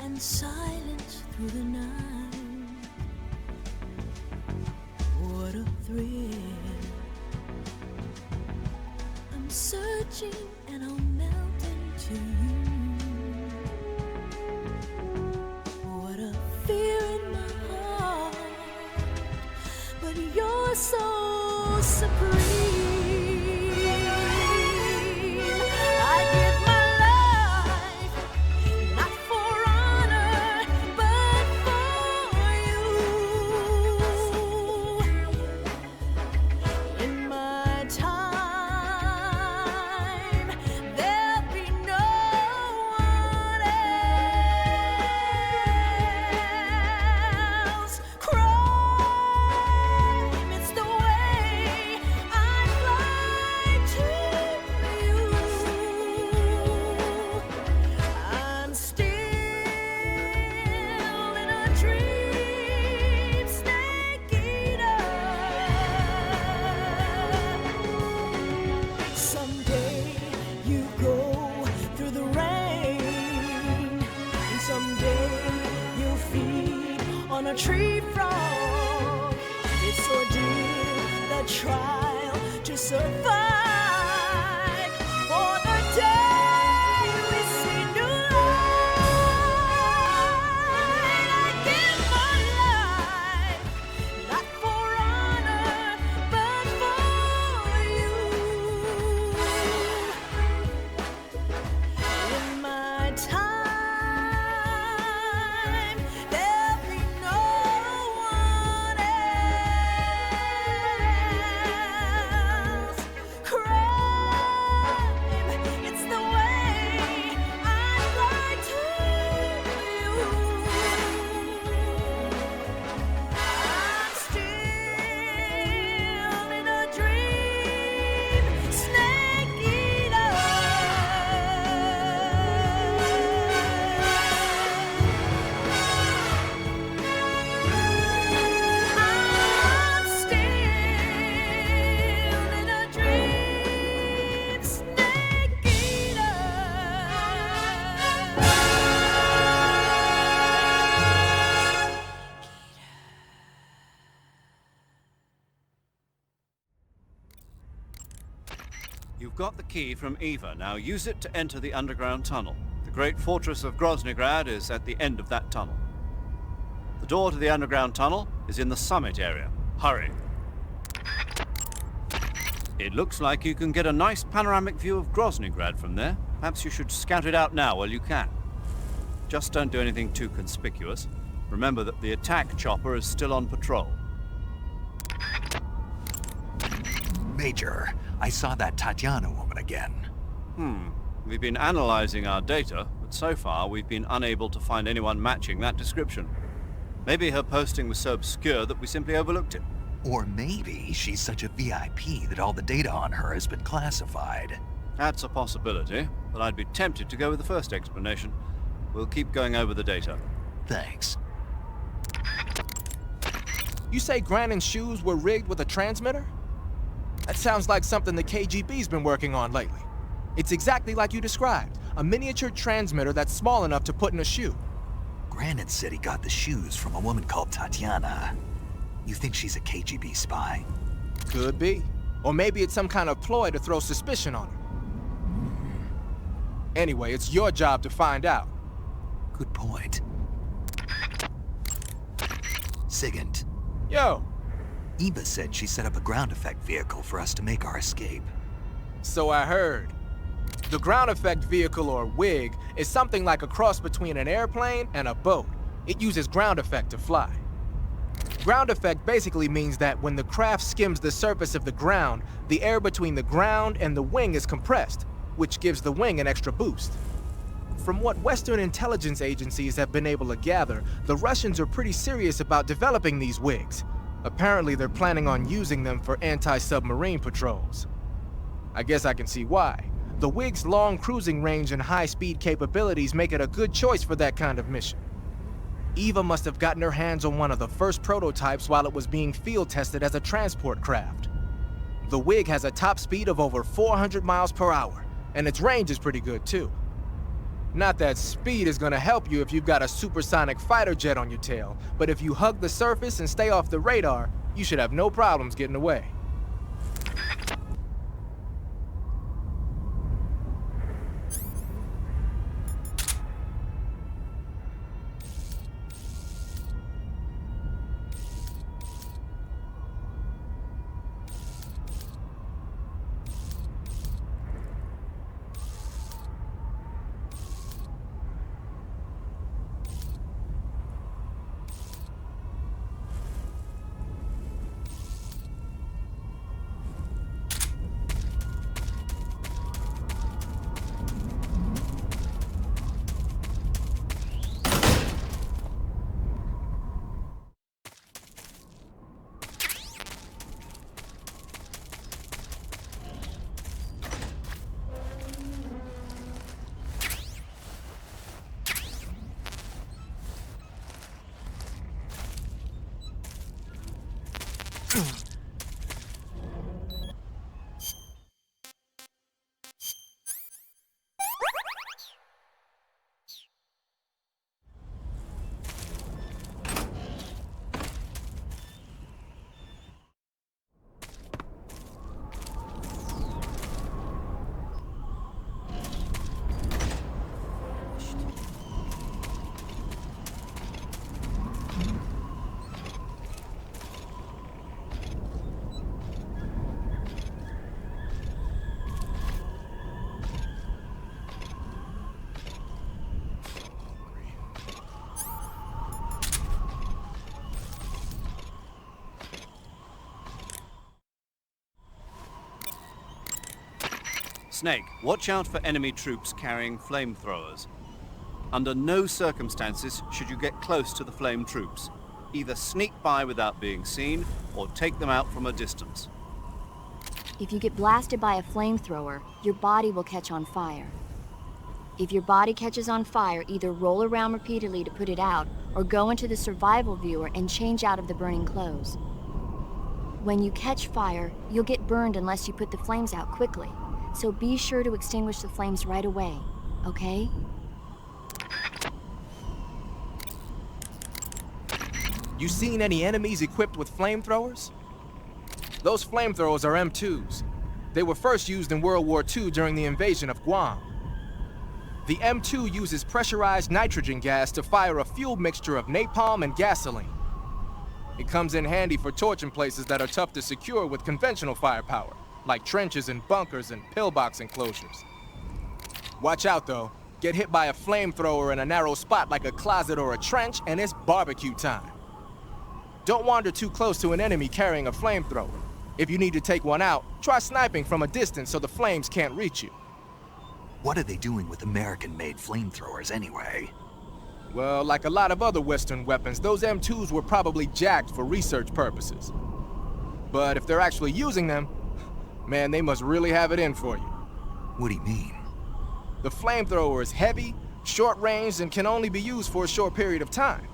and silence through the night. What a thrill. I'm searching and I'll melt into you. What a fear in my heart, but you're so supreme. A tree frog, it's ordeal, the trial to survive. For the day we see new light, I give my life, not for honor, but for you. In my time, You've got the key from Eva. Now use it to enter the underground tunnel. The great fortress of Groznyj is at the end of that tunnel. The door to the underground tunnel is in the summit area. Hurry. It looks like you can get a nice panoramic view of Groznyj from there. Perhaps you should scout it out now while you can. Just don't do anything too conspicuous. Remember that the attack chopper is still on patrol. Major, I saw that Tatiana woman again. We've been analyzing our data, but so far we've been unable to find anyone matching that description. Maybe her posting was so obscure that we simply overlooked it. Or maybe she's such a VIP that all the data on her has been classified. That's a possibility, but I'd be tempted to go with the first explanation. We'll keep going over the data. Thanks. You say Grannon's shoes were rigged with a transmitter? That sounds like something the KGB's been working on lately. It's exactly like you described, a miniature transmitter that's small enough to put in a shoe. Grannon said he got the shoes from a woman called Tatiana. You think she's a KGB spy? Could be. Or maybe it's some kind of ploy to throw suspicion on her. Anyway, it's your job to find out. Good point. Sigint. Yo. Eva said she set up a ground effect vehicle for us to make our escape. So I heard. The ground effect vehicle, or WIG, is something like a cross between an airplane and a boat. It uses ground effect to fly. Ground effect basically means that when the craft skims the surface of the ground, the air between the ground and the wing is compressed, which gives the wing an extra boost. From what Western intelligence agencies have been able to gather, the Russians are pretty serious about developing these WIGs. Apparently, they're planning on using them for anti-submarine patrols. I guess I can see why. The WIG's long cruising range and high-speed capabilities make it a good choice for that kind of mission. Eva must have gotten her hands on one of the first prototypes while it was being field tested as a transport craft. The WIG has a top speed of over 400 miles per hour, and its range is pretty good too. Not that speed is gonna help you if you've got a supersonic fighter jet on your tail, but if you hug the surface and stay off the radar, you should have no problems getting away. Snake, watch out for enemy troops carrying flamethrowers. Under no circumstances should you get close to the flame troops. Either sneak by without being seen, or take them out from a distance. If you get blasted by a flamethrower, your body will catch on fire. If your body catches on fire, either roll around repeatedly to put it out, or go into the survival viewer and change out of the burning clothes. When you catch fire, you'll get burned unless you put the flames out quickly. So be sure to extinguish the flames right away, okay? You seen any enemies equipped with flamethrowers? Those flamethrowers are M2s. They were first used in World War II during the invasion of Guam. The M2 uses pressurized nitrogen gas to fire a fuel mixture of napalm and gasoline. It comes in handy for torching places that are tough to secure with conventional firepower, like trenches and bunkers and pillbox enclosures. Watch out though. Get hit by a flamethrower in a narrow spot like a closet or a trench, and it's barbecue time. Don't wander too close to an enemy carrying a flamethrower. If you need to take one out, try sniping from a distance so the flames can't reach you. What are they doing with American-made flamethrowers anyway? Well, like a lot of other Western weapons, those M2s were probably jacked for research purposes. But if they're actually using them, man, they must really have it in for you. What do you mean? The flamethrower is heavy, short-ranged, and can only be used for a short period of time.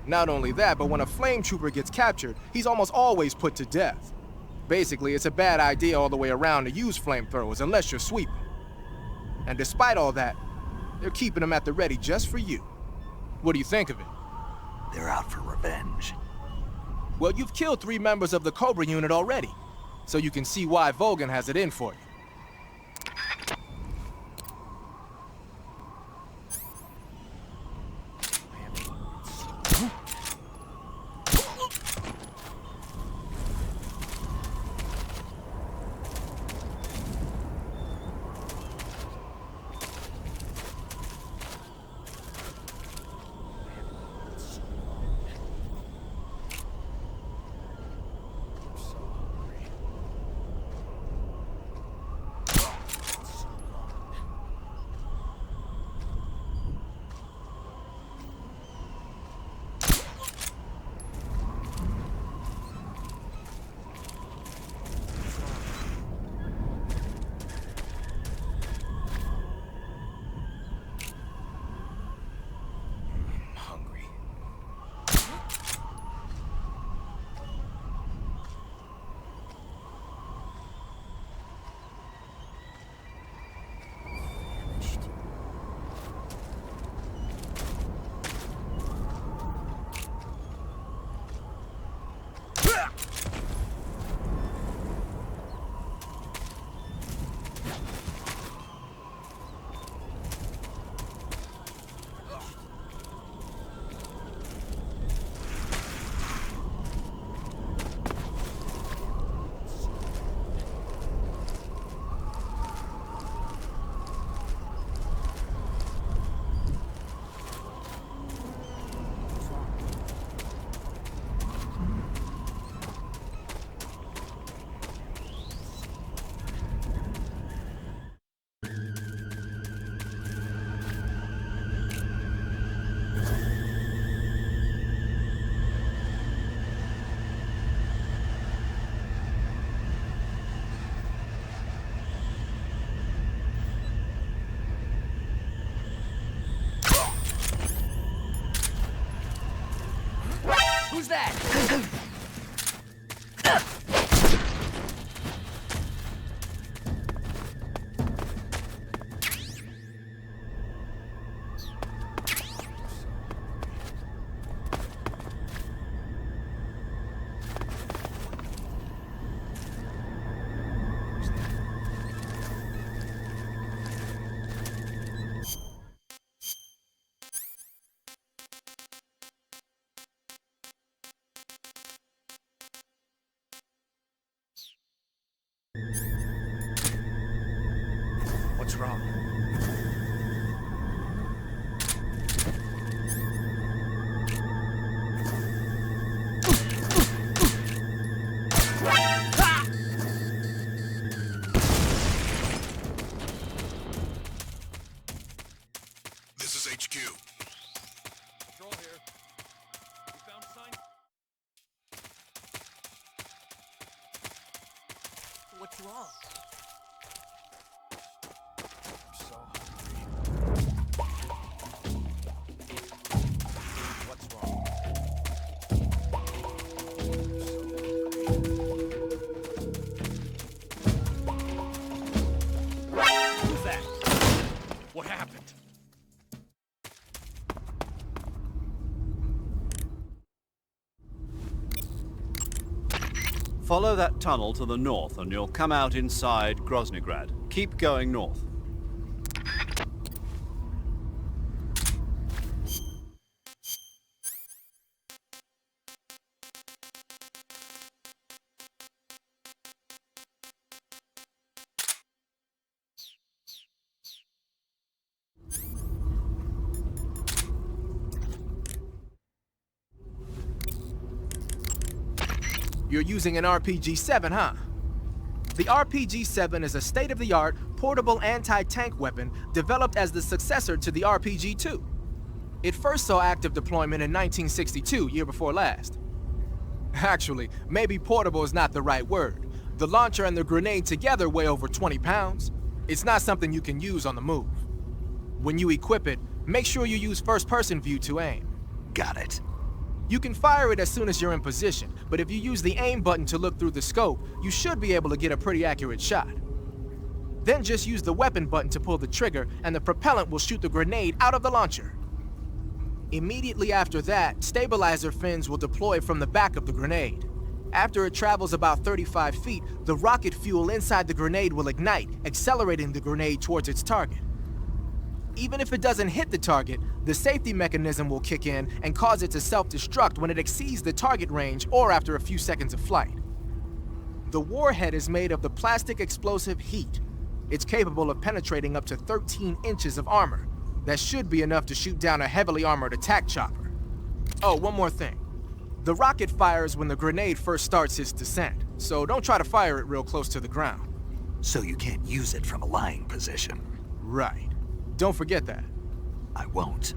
Not only that, but when a flame trooper gets captured, he's almost always put to death. Basically, it's a bad idea all the way around to use flamethrowers unless you're sweeping. And despite all that, they're keeping them at the ready just for you. What do you think of it? They're out for revenge. Well, you've killed 3 members of the Cobra unit already, so you can see why Vogan has it in for you. Who's that? What's wrong? This is HQ. Control here. You found sign? What's wrong? I'm so hungry. What's wrong? Who's that? What happened? Follow that tunnel to the north and you'll come out inside Groznyj. Keep going north. You're using an RPG-7, huh? The RPG-7 is a state-of-the-art, portable anti-tank weapon developed as the successor to the RPG-2. It first saw active deployment in 1962, year before last. Actually, maybe portable is not the right word. The launcher and the grenade together weigh over 20 pounds. It's not something you can use on the move. When you equip it, make sure you use first-person view to aim. Got it. You can fire it as soon as you're in position, but if you use the aim button to look through the scope, you should be able to get a pretty accurate shot. Then just use the weapon button to pull the trigger, and the propellant will shoot the grenade out of the launcher. Immediately after that, stabilizer fins will deploy from the back of the grenade. After it travels about 35 feet, the rocket fuel inside the grenade will ignite, accelerating the grenade towards its target. Even if it doesn't hit the target, the safety mechanism will kick in and cause it to self-destruct when it exceeds the target range or after a few seconds of flight. The warhead is made of the plastic explosive heat. It's capable of penetrating up to 13 inches of armor. That should be enough to shoot down a heavily armored attack chopper. Oh, one more thing. The rocket fires when the grenade first starts its descent, so don't try to fire it real close to the ground. So you can't use it from a lying position. Right. Don't forget that. I won't.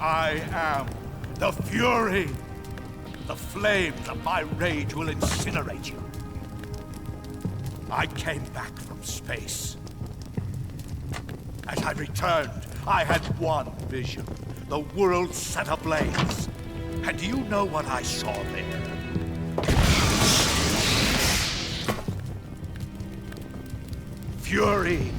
I am the Fury. The flames of my rage will incinerate you. I came back from space. As I returned, I had one vision. The world set ablaze. And do you know what I saw there? Fury.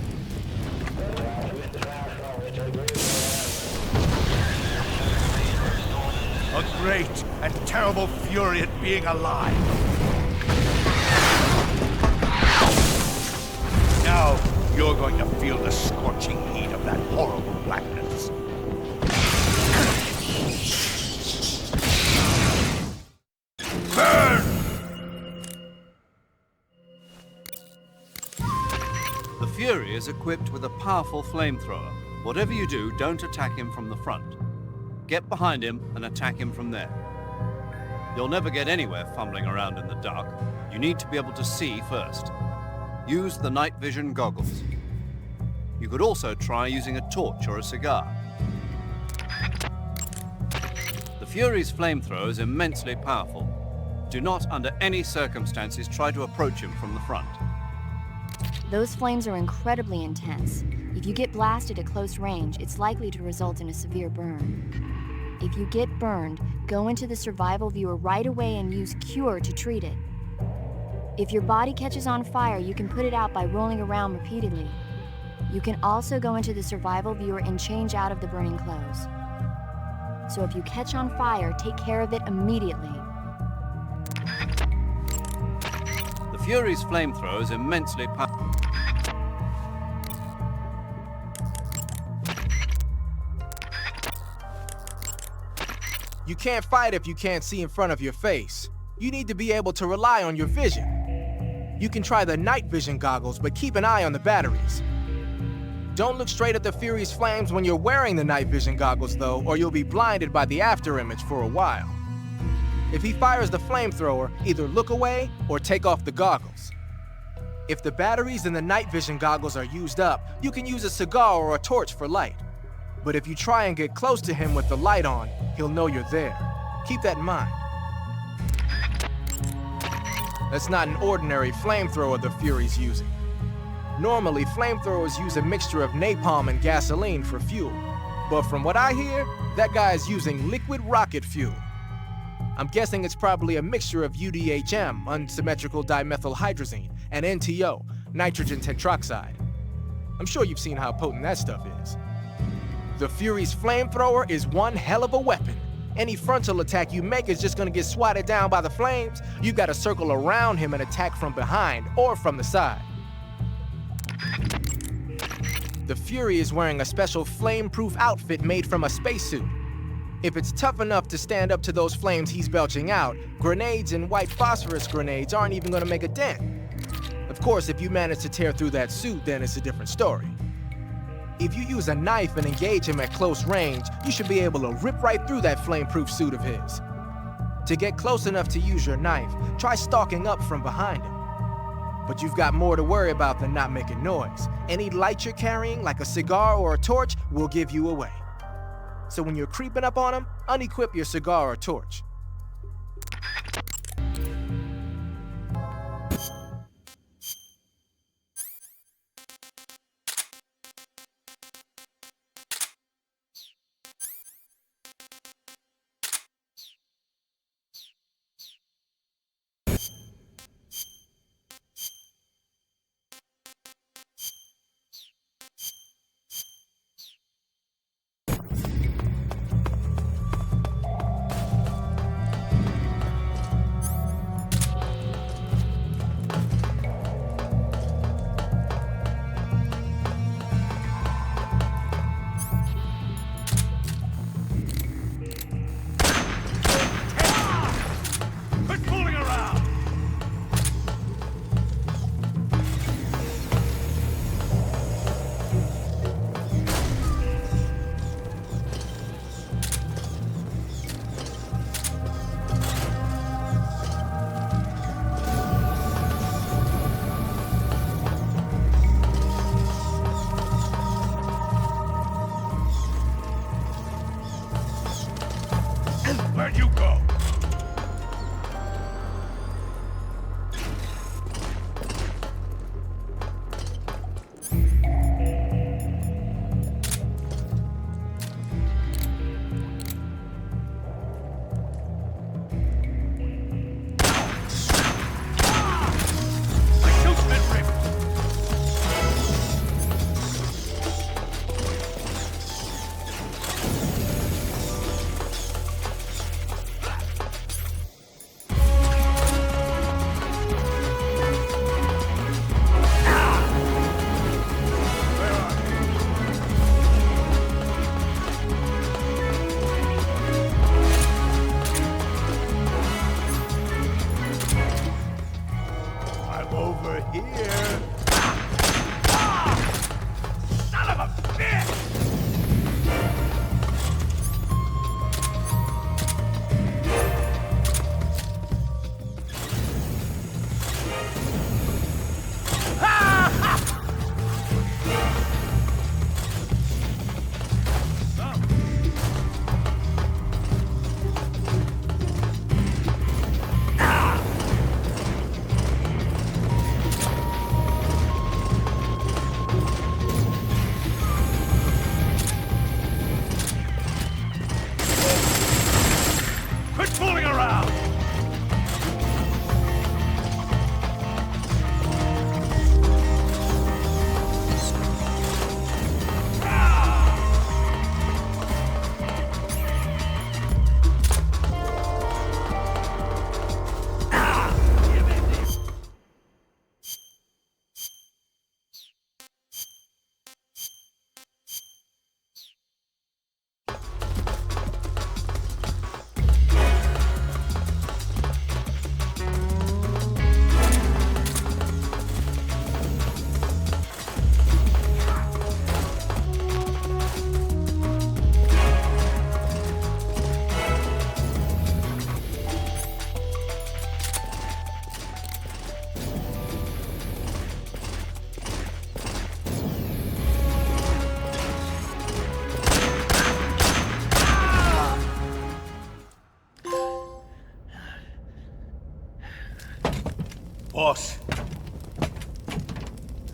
A great and terrible fury at being alive. Now, you're going to feel the scorching heat of that horrible blackness. Burn! The Fury is equipped with a powerful flamethrower. Whatever you do, don't attack him from the front. Get behind him and attack him from there. You'll never get anywhere fumbling around in the dark. You need to be able to see first. Use the night vision goggles. You could also try using a torch or a cigar. The Fury's flamethrower is immensely powerful. Do not, under any circumstances, try to approach him from the front. Those flames are incredibly intense. If you get blasted at close range, it's likely to result in a severe burn. If you get burned, go into the survival viewer right away and use Cure to treat it. If your body catches on fire, you can put it out by rolling around repeatedly. You can also go into the survival viewer and change out of the burning clothes. So if you catch on fire, take care of it immediately. The Fury's flamethrower is immensely powerful. You can't fight if you can't see in front of your face. You need to be able to rely on your vision. You can try the night vision goggles, but keep an eye on the batteries. Don't look straight at the Fury's flames when you're wearing the night vision goggles, though, or you'll be blinded by the after image for a while. If he fires the flamethrower, either look away or take off the goggles. If the batteries in the night vision goggles are used up, you can use a cigar or a torch for light. But if you try and get close to him with the light on, he'll know you're there. Keep that in mind. That's not an ordinary flamethrower the Fury's using. Normally, flamethrowers use a mixture of napalm and gasoline for fuel. But from what I hear, that guy's using liquid rocket fuel. I'm guessing it's probably a mixture of UDHM, unsymmetrical dimethylhydrazine, and NTO, nitrogen tetroxide. I'm sure you've seen how potent that stuff is. The Fury's flamethrower is one hell of a weapon. Any frontal attack you make is just gonna get swatted down by the flames. You gotta circle around him and attack from behind or from the side. The Fury is wearing a special flame-proof outfit made from a spacesuit. If it's tough enough to stand up to those flames he's belching out, grenades and white phosphorus grenades aren't even gonna make a dent. Of course, if you manage to tear through that suit, then it's a different story. If you use a knife and engage him at close range, you should be able to rip right through that flame-proof suit of his. To get close enough to use your knife, try stalking up from behind him. But you've got more to worry about than not making noise. Any light you're carrying, like a cigar or a torch, will give you away. So when you're creeping up on him, unequip your cigar or torch.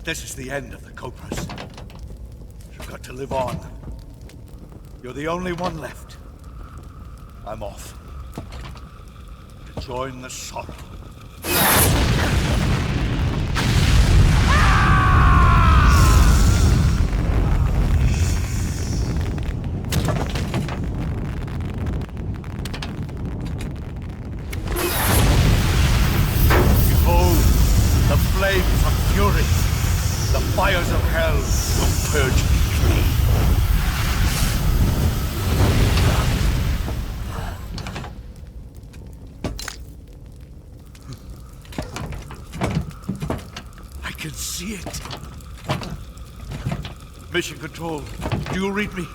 This is the end of the Cobras. You've got to live on. You're the only one left. I'm off. To join the sorrow. Behold, the flames of fury. The fires of hell will purge me clean. I can see it. Mission Control, do you read me?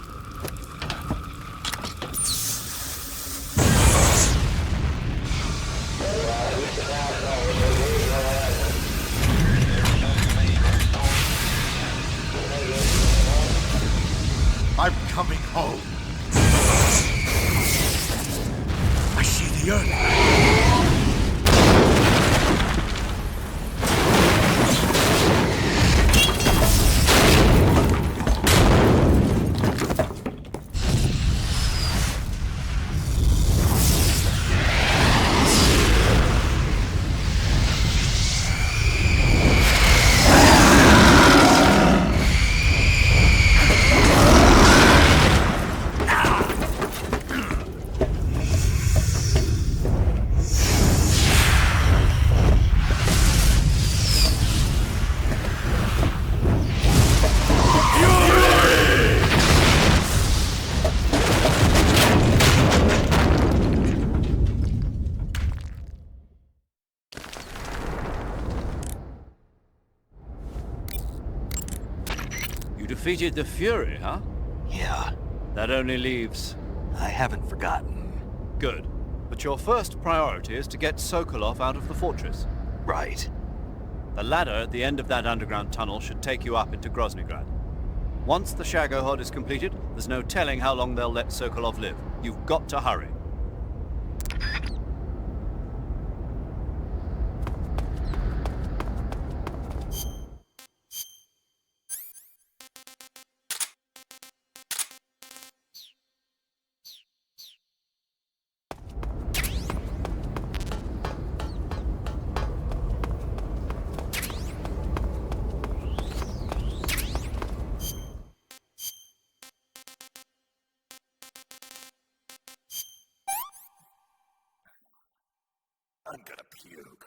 I'm coming home. I see the earth. Defeated the Fury, huh? Yeah, That only leaves... I haven't forgotten. Good. But your first priority is to get Sokolov out of the fortress. Right. The ladder at the end of that underground tunnel should take you up into Groznyj. Once the Shagohod is completed, there's no telling how long they'll let Sokolov live. You've got to hurry. I'm gonna puke.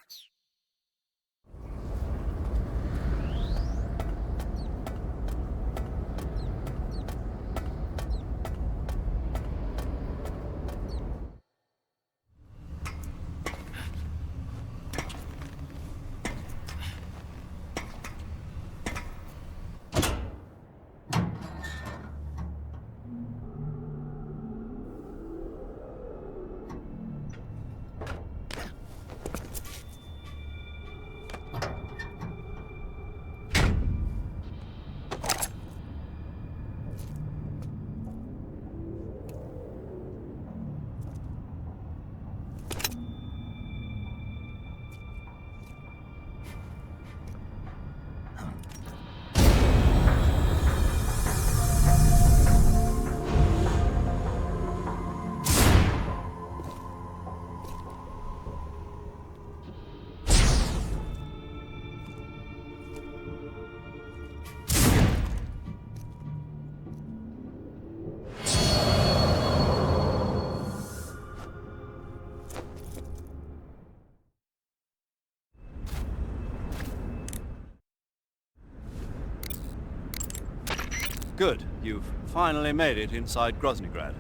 Good. You've finally made it inside Groznyj.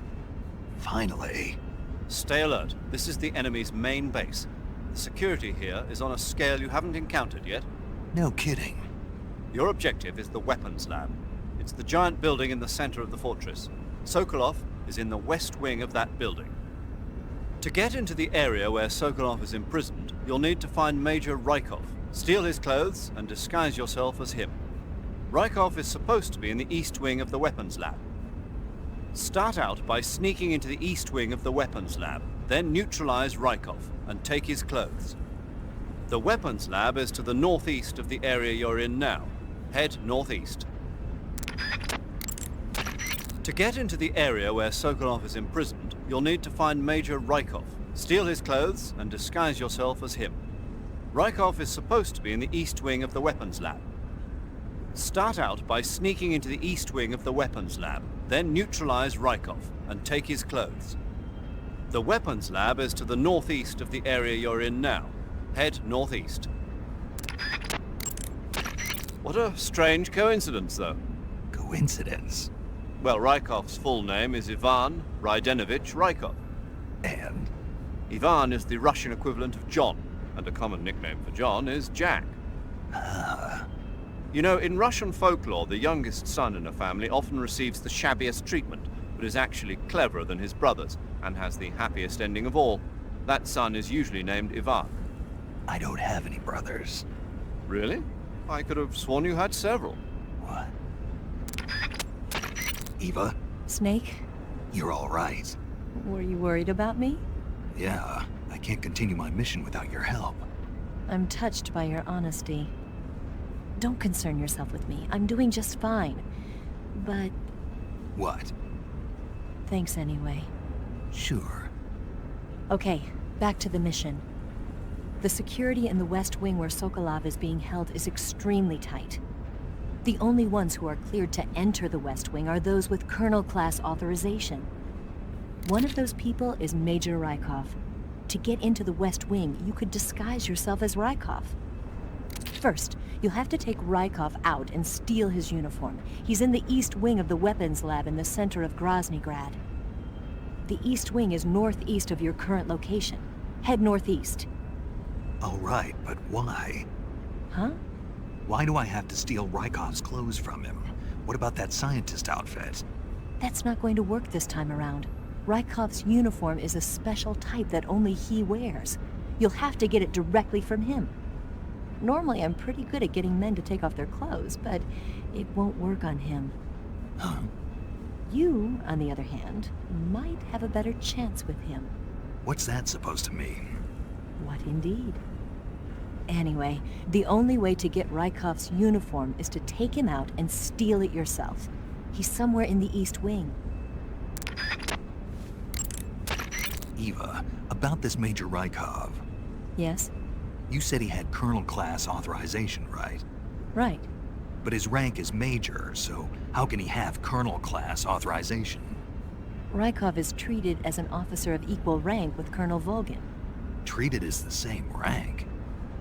Finally. Stay alert. This is the enemy's main base. The security here is on a scale you haven't encountered yet. No kidding. Your objective is the weapons lab. It's the giant building in the center of the fortress. Sokolov is in the west wing of that building. To get into the area where Sokolov is imprisoned, you'll need to find Major Raikov, steal his clothes, and disguise yourself as him. Raikov is supposed to be in the east wing of the weapons lab. Start out by sneaking into the east wing of the weapons lab, then neutralize Raikov and take his clothes. The weapons lab is to the northeast of the area you're in now. Head northeast. To get into the area where Sokolov is imprisoned, you'll need to find Major Raikov, steal his clothes, and disguise yourself as him. Raikov is supposed to be in the east wing of the weapons lab. Start out by sneaking into the east wing of the weapons lab, then neutralize Raikov and take his clothes. The weapons lab is to the northeast of the area you're in now. Head northeast. What a strange coincidence, though. Coincidence? Well, Raikov's full name is Ivan Raidenovich Raikov. And? Ivan is the Russian equivalent of John, and a common nickname for John is Jack. Ah. You know, in Russian folklore, the youngest son in a family often receives the shabbiest treatment, but is actually cleverer than his brothers, and has the happiest ending of all. That son is usually named Ivan. I don't have any brothers. Really? I could have sworn you had several. What? Eva, Snake, you're all right. were you worried about me? Yeah, I can't continue my mission without your help. I'm touched by your honesty. Don't concern yourself with me. I'm doing just fine. But What? thanks anyway. Sure. Okay, back to the mission. The security in the West Wing where Sokolov is being held is extremely tight. The only ones who are cleared to enter the West Wing are those with Colonel-class authorization. One of those people is Major Raikov. To get into the West Wing, you could disguise yourself as Raikov. First, you'll have to take Raikov out and steal his uniform. He's in the East Wing of the weapons lab in the center of Groznyj Grad. The East Wing is northeast of your current location. Head northeast. All right, but why? Huh? Why do I have to steal Raikov's clothes from him? What about that scientist outfit? That's not going to work this time around. Raikov's uniform is a special type that only he wears. You'll have to get it directly from him. Normally, I'm pretty good at getting men to take off their clothes, but it won't work on him. Huh? You, on the other hand, might have a better chance with him. What's that supposed to mean? What indeed? Anyway, the only way to get Raikov's uniform is to take him out and steal it yourself. He's somewhere in the East Wing. Eva, about this Major Raikov. Yes? You said he had Colonel-class authorization, right? Right. But his rank is Major, so how can he have Colonel-class authorization? Raikov is treated as an officer of equal rank with Colonel Volgin. Treated as the same rank,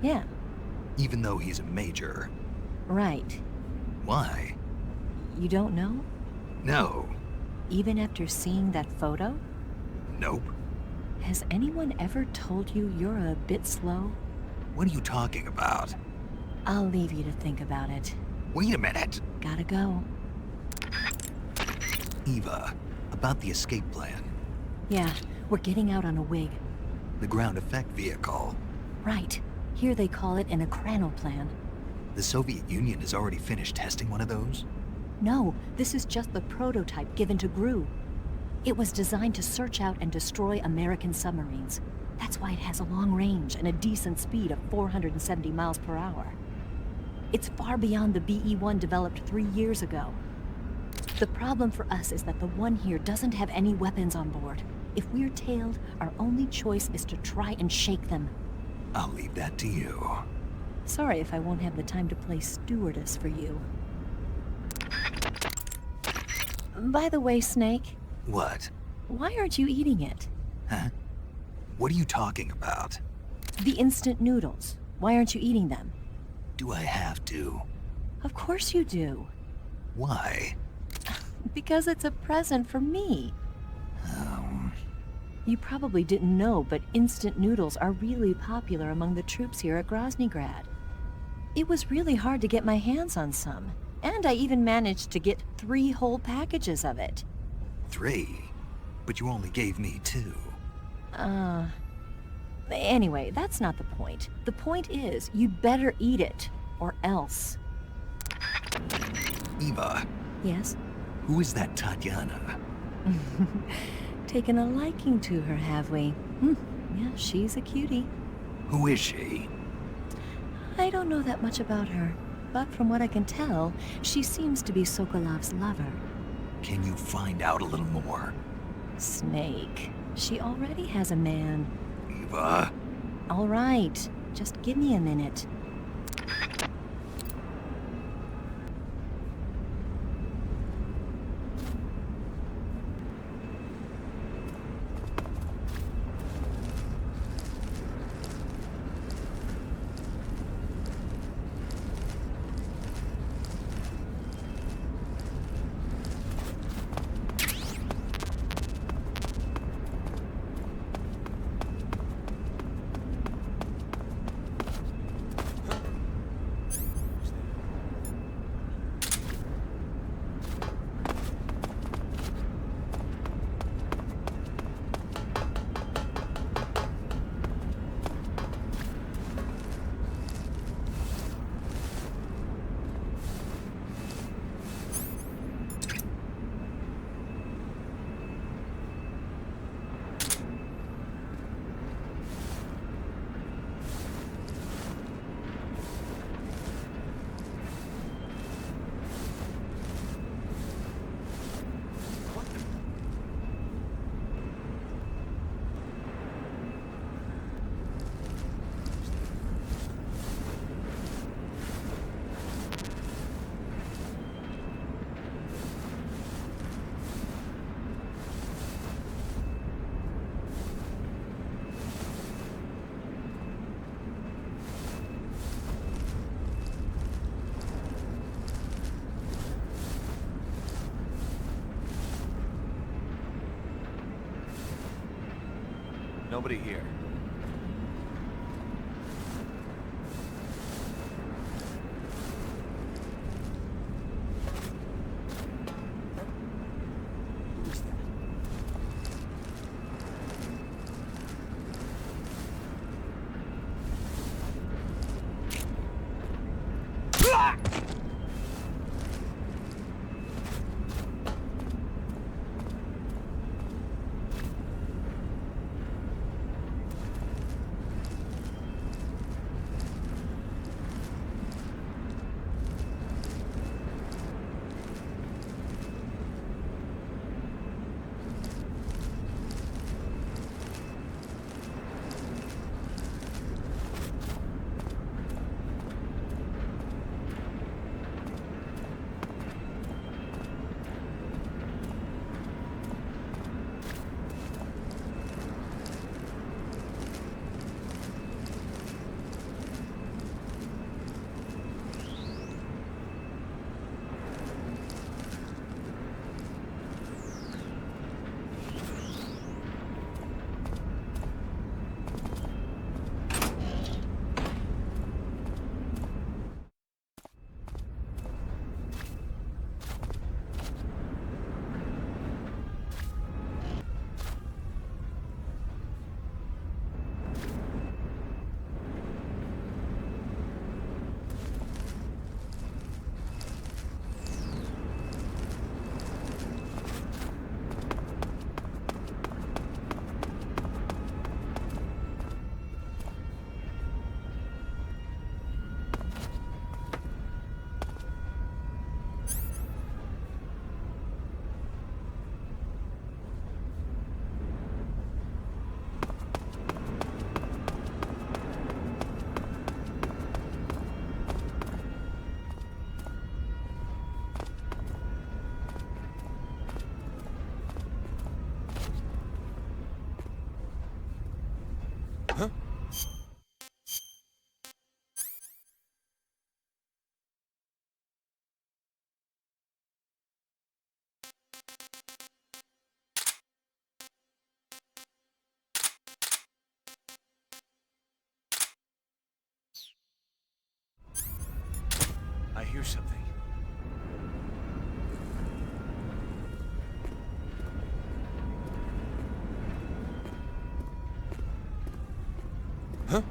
Yeah, even though he's a Major. right. Why? You don't know? No. Even after seeing that photo? Nope. Has anyone ever told you you're a bit slow? What are you talking about? I'll leave you to think about it. Wait a minute. Gotta go. Eva, about the escape plan. Yeah, we're getting out on a wig. The ground effect vehicle. Right. Here they call it an Ekranoplan. The Soviet Union has already finished testing one of those? No, this is just the prototype given to Grad. It was designed to search out and destroy American submarines. That's why it has a long range and a decent speed of 470 miles per hour. It's far beyond the BE-1 developed 3 years ago. The problem for us is that the one here doesn't have any weapons on board. If we're tailed, our only choice is to try and shake them. I'll leave that to you. Sorry if I won't have the time to play stewardess for you. By the way, Snake, What? why aren't you eating it? Huh? What are you talking about? The instant noodles. Why aren't you eating them? Do I have to? Of course you do. Why? Because it's a present for me. Um, You probably didn't know, but instant noodles are really popular among the troops here at Groznyj Grad. It was really hard to get my hands on some, and I even managed to get 3 whole packages of it. 3? But you only gave me 2. Anyway, that's not the point. The point is, you'd better eat it, or else. Eva, Yes? who is that Tatiana? Taken a liking to her, have we? Yeah, she's a cutie. Who is she? I don't know that much about her. But from what I can tell, she seems to be Sokolov's lover. Can you find out a little more? Snake. She already has a man. Eva? All right, just give me a minute. Nobody here. I hear something. Huh?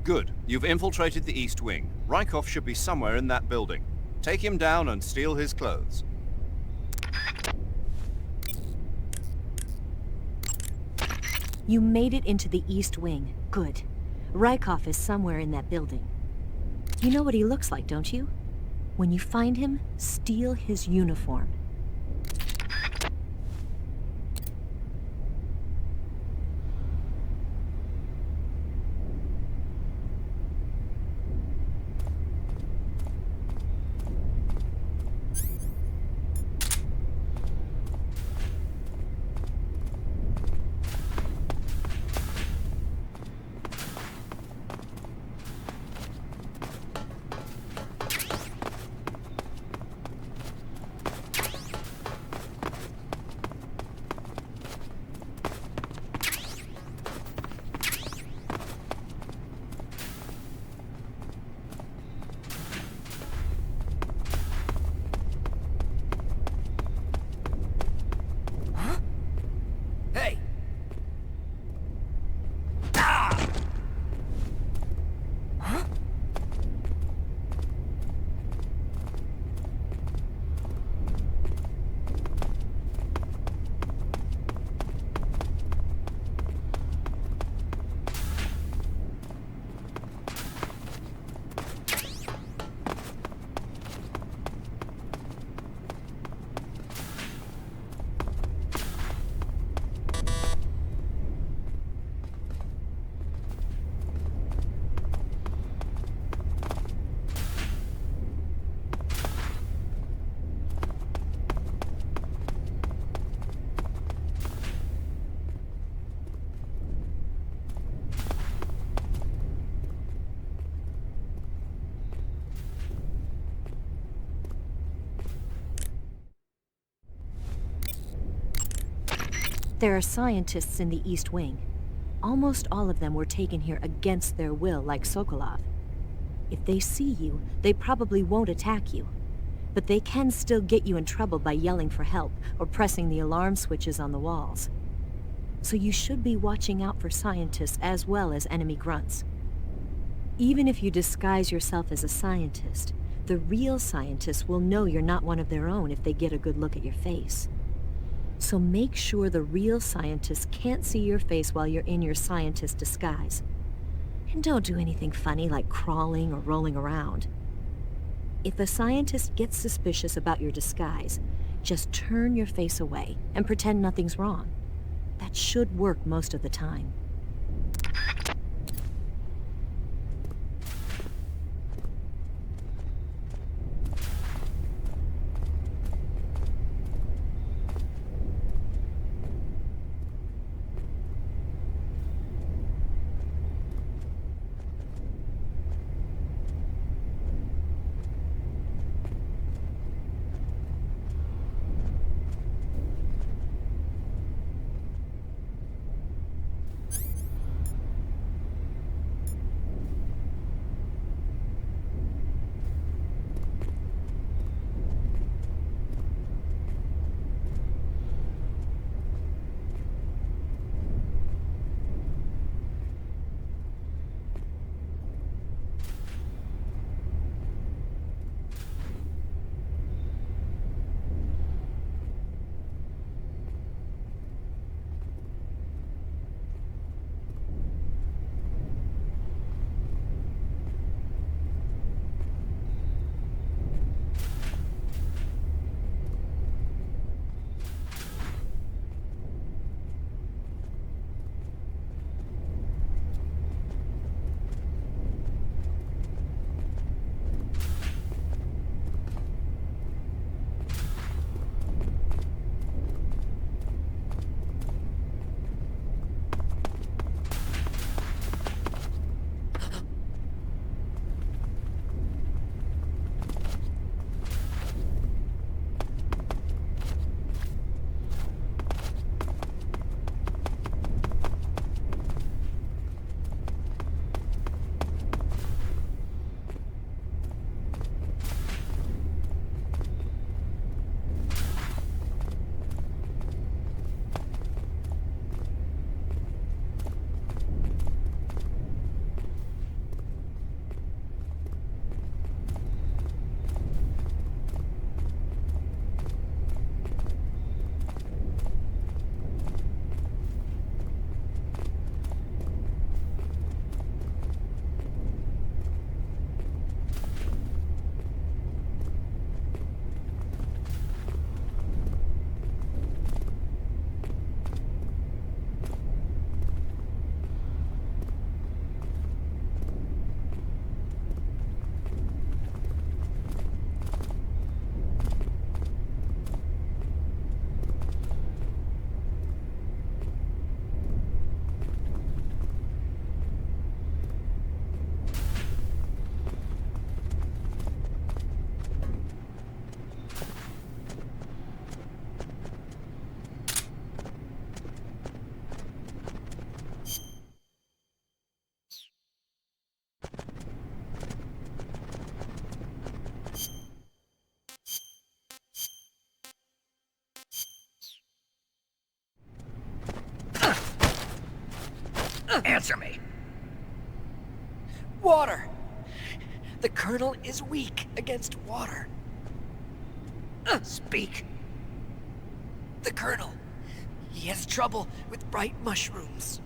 Good. You've infiltrated the East Wing. Raikov should be somewhere in that building. Take him down and steal his clothes. You made it into the East Wing. Good. Raikov is somewhere in that building. You know what he looks like, don't you? When you find him, steal his uniform. Hey! There are scientists in the East Wing. Almost all of them were taken here against their will, like Sokolv. If they see you, they probably won't attack you. But they can still get you in trouble by yelling for help or pressing the alarm switches on the walls. So you should be watching out for scientists as well as enemy grunts. Even if you disguise yourself as a scientist, the real scientists will know you're not one of their own if they get a good look at your face. So make sure the real scientists can't see your face while you're in your scientist disguise. And don't do anything funny like crawling or rolling around. If a scientist gets suspicious about your disguise, just turn your face away and pretend nothing's wrong. That should work most of the time. Answer me. Water. The Colonel is weak against water. Speak. The Colonel. He has trouble with bright mushrooms.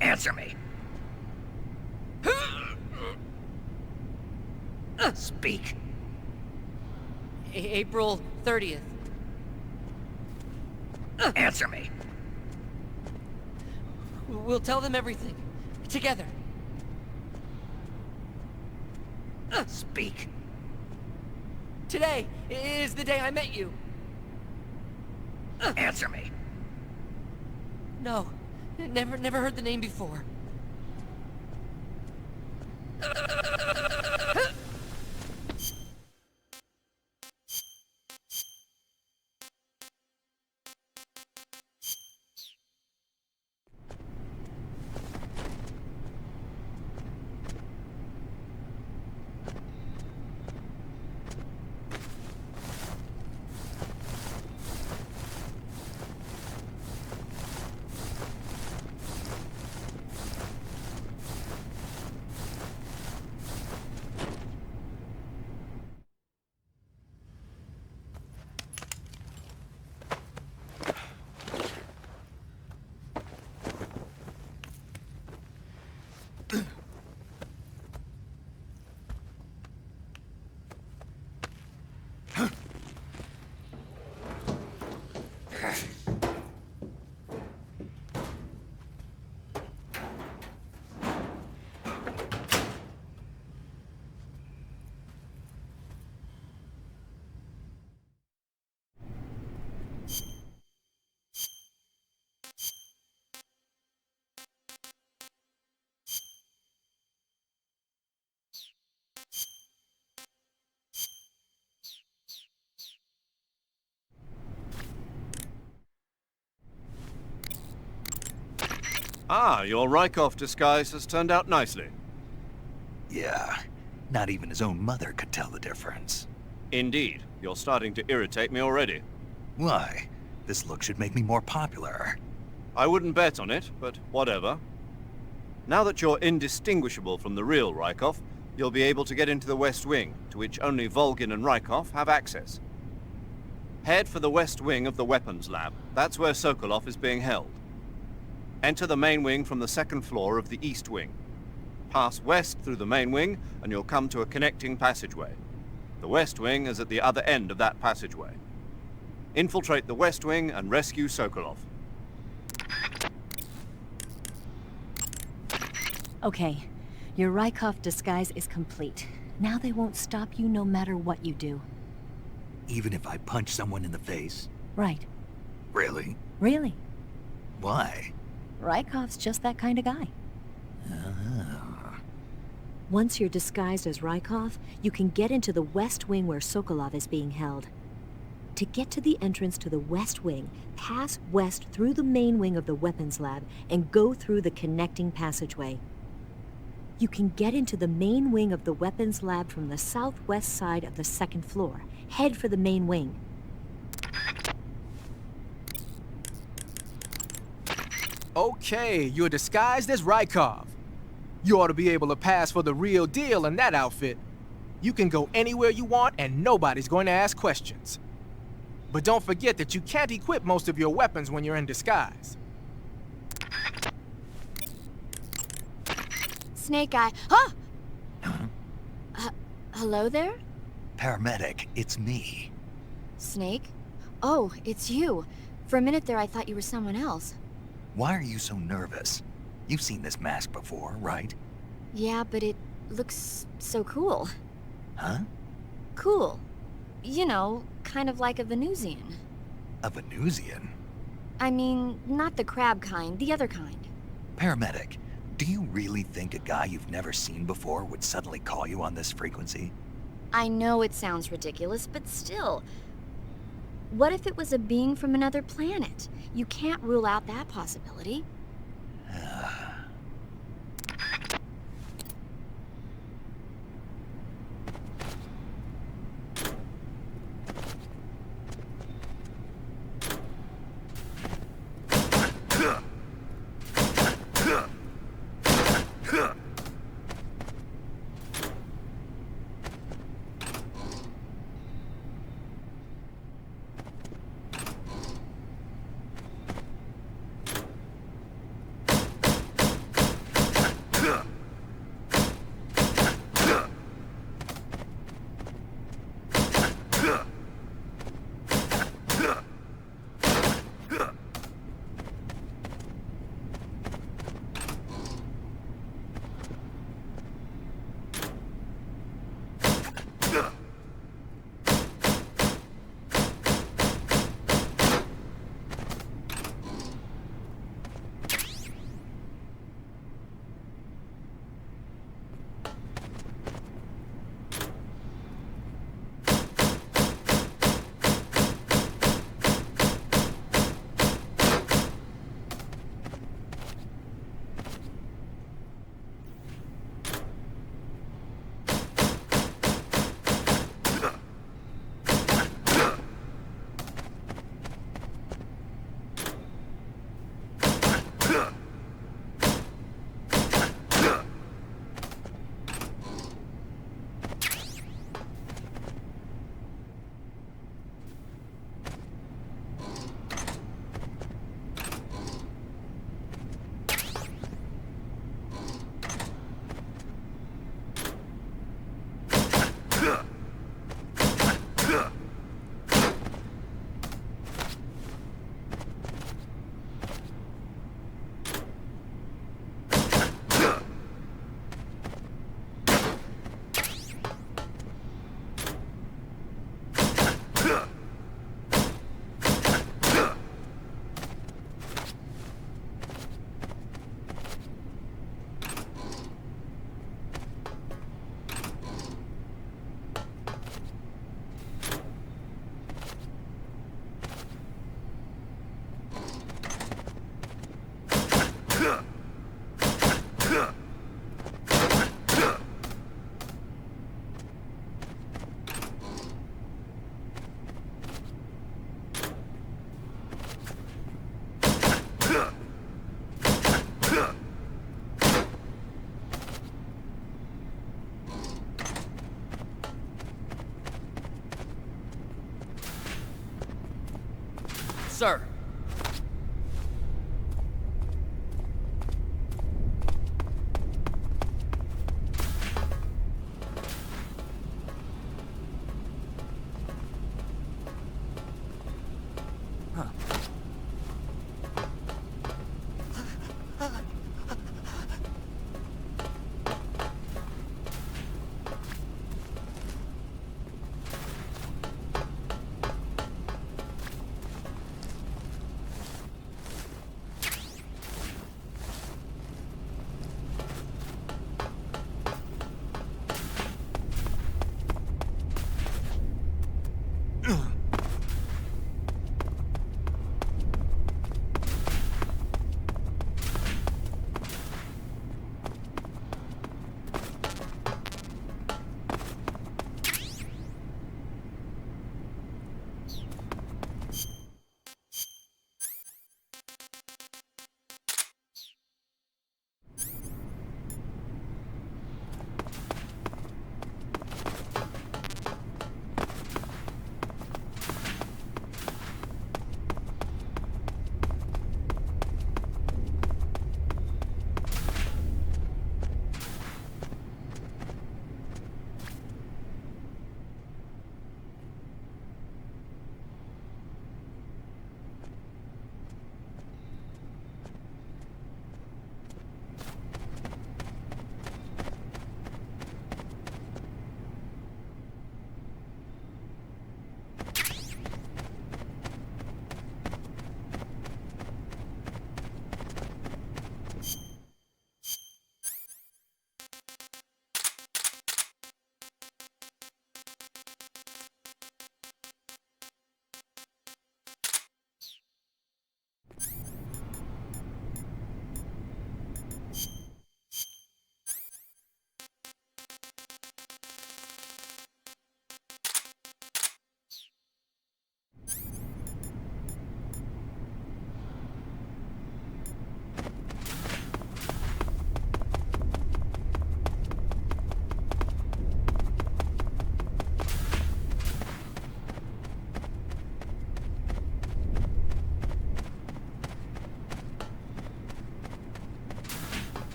Answer me. Speak. April 30th. Answer me. We'll tell them everything. Together. Speak. Today is the day I met you. Answer me. No. Never heard the name before. Ah, your Raikov disguise has turned out nicely. Yeah, not even his own mother could tell the difference. Indeed. You're starting to irritate me already. Why? This look should make me more popular. I wouldn't bet on it, but whatever. Now that you're indistinguishable from the real Raikov, you'll be able to get into the West Wing, to which only Volgin and Raikov have access. Head for the West Wing of the Weapons Lab. That's where Sokolv is being held. Enter the main wing from the second floor of the East Wing. Pass west through the main wing, and you'll come to a connecting passageway. The West Wing is at the other end of that passageway. Infiltrate the West Wing and rescue Sokolv. Okay, your Raikov disguise is complete. Now they won't stop you no matter what you do. Even if I punch someone in the face? Right. Really? Really. Why? Raikov's just that kind of guy. Once you're disguised as Raikov, you can get into the West Wing where Sokolv is being held. To get to the entrance to the West Wing, pass west through the main wing of the Weapons Lab and go through the connecting passageway. You can get into the main wing of the Weapons Lab from the southwest side of the second floor. Head for the main wing. Okay, you're disguised as Raikov. You ought to be able to pass for the real deal in that outfit. You can go anywhere you want and nobody's going to ask questions. But don't forget that you can't equip most of your weapons when you're in disguise. Snake Eye. Huh? Hello there? Paramedic, it's me. Snake? Oh, it's you. For a minute there, I thought you were someone else. Why are you so nervous? You've seen this mask before, right? Yeah, but it looks so cool. Huh? Cool. You know, kind of like a Venusian. A Venusian? I mean, not the crab kind, the other kind. Paramedic, do you really think a guy you've never seen before would suddenly call you on this frequency? I know it sounds ridiculous, but still. What if it was a being from another planet? You can't rule out that possibility.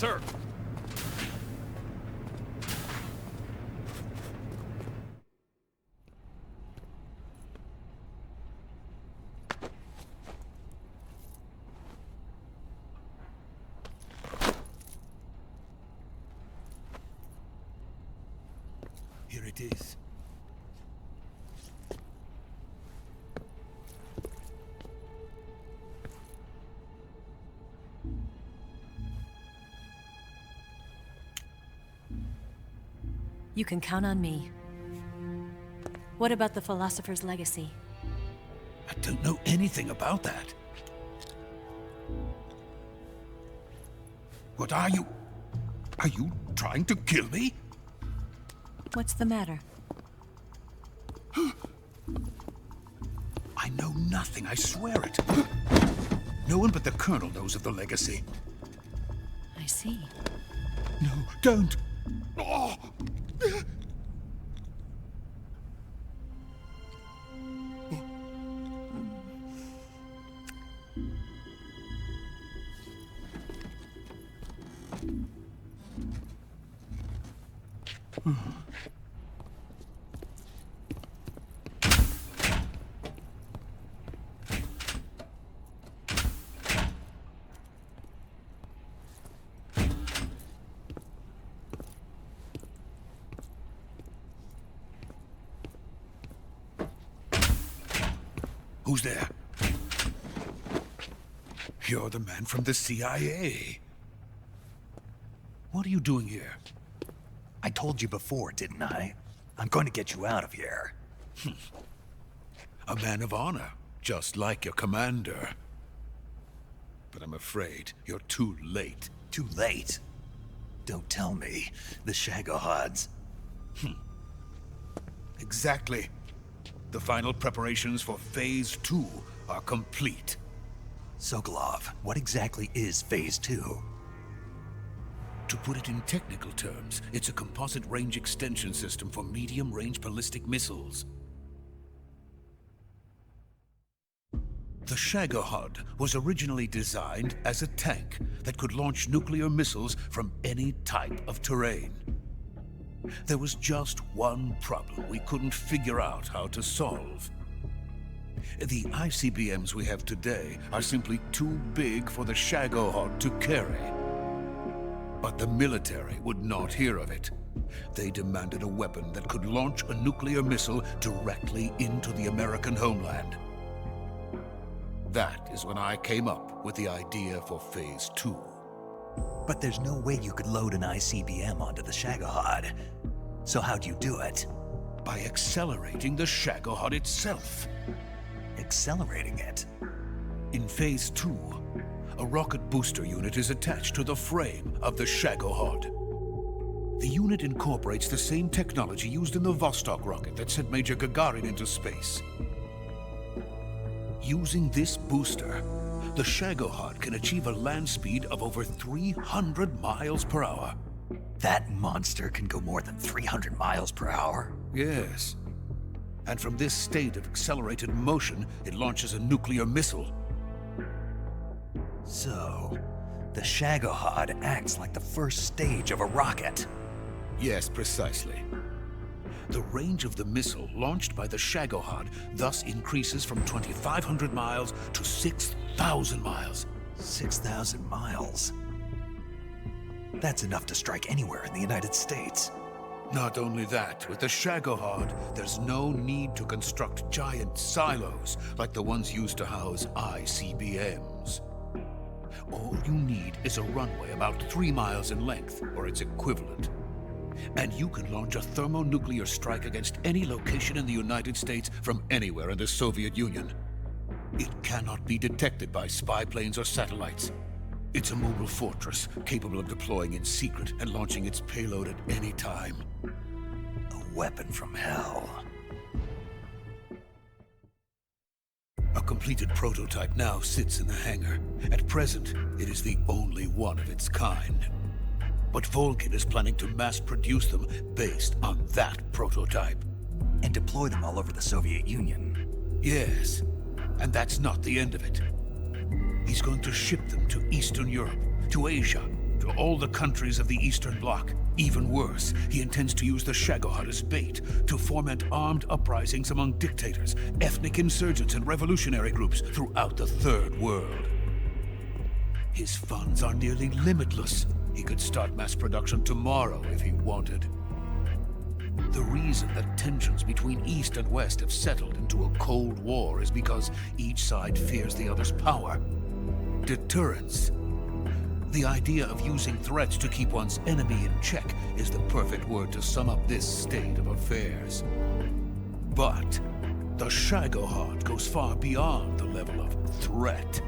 sir. Here it is. You can count on me. What about the philosopher's legacy? I don't know anything about that. What are you? Are you trying to kill me? What's the matter? I know nothing, I swear it. No one but the Colonel knows of the legacy. I see. No, don't! Oh. Who's there? You're the man from the CIA. What are you doing here? I told you before, didn't I? I'm going to get you out of here. A man of honor, just like your commander. But I'm afraid you're too late. Too late? Don't tell me. The Shagohods. Exactly. The final preparations for Phase 2 are complete. Sokolv, what exactly is Phase 2? To put it in technical terms, it's a composite range extension system for medium-range ballistic missiles. The Shagohod was originally designed as a tank that could launch nuclear missiles from any type of terrain. There was just one problem we couldn't figure out how to solve. The ICBMs we have today are simply too big for the Shagohod to carry. But the military would not hear of it. They demanded a weapon that could launch a nuclear missile directly into the American homeland. That is when I came up with the idea for Phase 2. But there's no way you could load an ICBM onto the Shagohod. So how'd you do it? By accelerating the Shagohod itself. Accelerating it? In Phase 2, a rocket booster unit is attached to the frame of the Shagohod. The unit incorporates the same technology used in the Vostok rocket that sent Major Gagarin into space. Using this booster, the Shagohod can achieve a land speed of over 300 miles per hour. That monster can go more than 300 miles per hour? Yes. And from this state of accelerated motion, it launches a nuclear missile. So, the Shagohod acts like the first stage of a rocket. Yes, precisely. The range of the missile launched by the Shagohod thus increases from 2,500 miles to 6,000 miles. 6,000 miles? That's enough to strike anywhere in the United States. Not only that, with the Shagohod, there's no need to construct giant silos like the ones used to house ICBMs. All you need is a runway about 3 miles in length, or its equivalent. And you can launch a thermonuclear strike against any location in the United States from anywhere in the Soviet Union. It cannot be detected by spy planes or satellites. It's a mobile fortress, capable of deploying in secret and launching its payload at any time. A weapon from hell. A completed prototype now sits in the hangar. At present, it is the only one of its kind. But Volkin is planning to mass-produce them based on that prototype. And deploy them all over the Soviet Union. Yes, and that's not the end of it. He's going to ship them to Eastern Europe, to Asia, to all the countries of the Eastern Bloc. Even worse, he intends to use the Shagohod as bait to foment armed uprisings among dictators, ethnic insurgents, and revolutionary groups throughout the Third World. His funds are nearly limitless. He could start mass production tomorrow if he wanted. The reason that tensions between East and West have settled into a Cold War is because each side fears the other's power. Deterrence. The idea of using threats to keep one's enemy in check is the perfect word to sum up this state of affairs. But the Shagohod goes far beyond the level of threat.